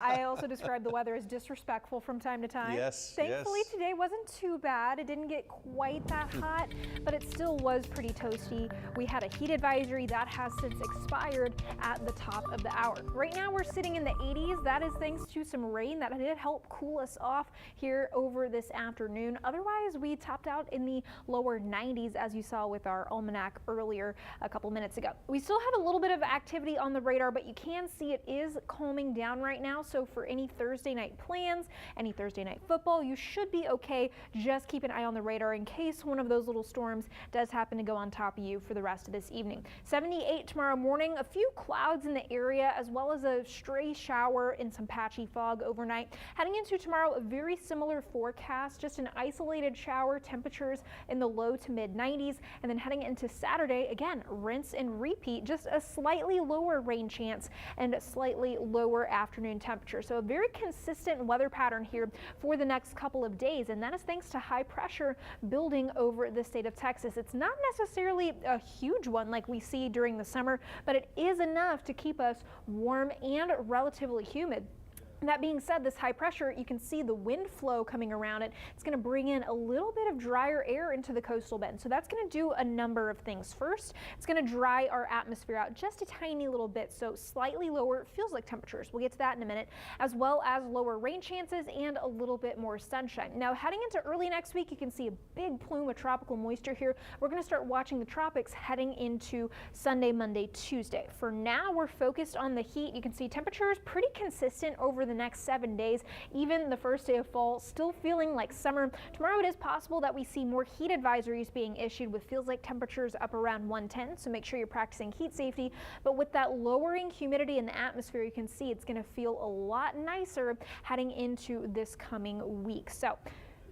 I also described the weather as disrespectful from time to time. Yes, Thankfully, yes. today wasn't too bad. It didn't get quite that hot, but it still was pretty toasty. We had a heat advisory that has since expired at the top of the hour. Right now, we're sitting in the 80s. That is thanks to some rain that did help cool us off here over this afternoon. Otherwise, we topped out in the lower 90s, as you saw with our almanac earlier a couple minutes ago. We still have a little bit of activity on the radar, but you can see it is calming down right now. So for any Thursday night plans, any Thursday night football, you should be okay. Just keep an eye on the radar in case one of those little storms does happen to go on top of you for the rest of this evening. 78 tomorrow morning, a few clouds in the area as well as a stray shower and some patchy fog overnight. Heading into tomorrow, a very similar forecast, just an isolated shower, temperatures in the low to mid 90s. And then heading into Saturday, again, rinse and repeat, just a slightly lower rain chance and a slightly lower afternoon temperature. So a very consistent weather pattern here for the next couple of days, and that is thanks to high pressure building over the state of Texas. It's not necessarily a huge one like we see during the summer, but it is enough to keep us warm and relatively humid. That being said, this high pressure, you can see the wind flow coming around it. It's going to bring in a little bit of drier air into the coastal bend. So that's going to do a number of things. First, it's going to dry our atmosphere out just a tiny little bit. So slightly lower, feels like temperatures. We'll get to that in a minute, as well as lower rain chances and a little bit more sunshine. Now, heading into early next week, you can see a big plume of tropical moisture here. We're going to start watching the tropics heading into Sunday, Monday, Tuesday. For now, we're focused on the heat. You can see temperatures pretty consistent over the next 7 days. Even the first day of fall still feeling like summer. Tomorrow it is possible that we see more heat advisories being issued with feels like temperatures up around 110, so make sure you're practicing heat safety. But with that lowering humidity in the atmosphere, you can see it's going to feel a lot nicer heading into this coming week. So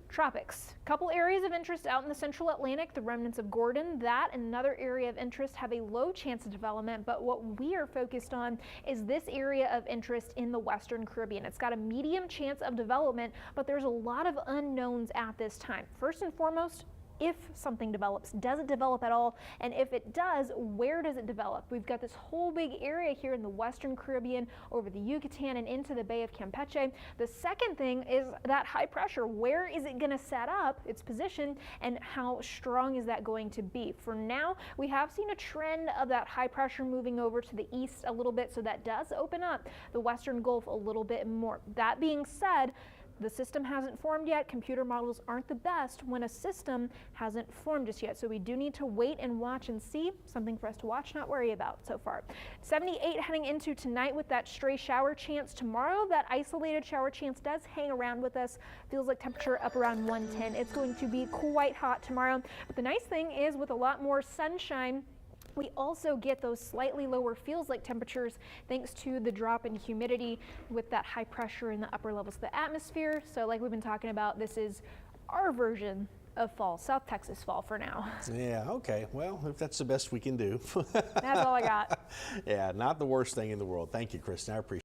tropics, couple areas of interest out in the central Atlantic, the remnants of Gordon. That and another area of interest have a low chance of development, but what we are focused on is this area of interest in the Western Caribbean. It's got a medium chance of development, but there's a lot of unknowns at this time. First and foremost, if something develops, does it develop at all? And if it does, where does it develop? We've got this whole big area here in the Western Caribbean over the Yucatan and into the Bay of Campeche. The second thing is that high pressure. Where is it going to set up its position and how strong is that going to be? For now, we have seen a trend of that high pressure moving over to the east a little bit, so that does open up the Western Gulf a little bit more. That being said, the system hasn't formed yet. Computer models aren't the best when a system hasn't formed just yet. So we do need to wait and watch and see. Something for us to watch, not worry about so far. 78 heading into tonight with that stray shower chance. Tomorrow, that isolated shower chance does hang around with us. Feels like temperature up around 110. It's going to be quite hot tomorrow. But the nice thing is with a lot more sunshine, we also get those slightly lower feels like temperatures thanks to the drop in humidity with that high pressure in the upper levels of the atmosphere. So like we've been talking about, this is our version of fall, South Texas fall for now. Yeah, okay. Well, if that's the best we can do. That's all I got. Yeah, not the worst thing in the world. Thank you, Kristin. I appreciate it.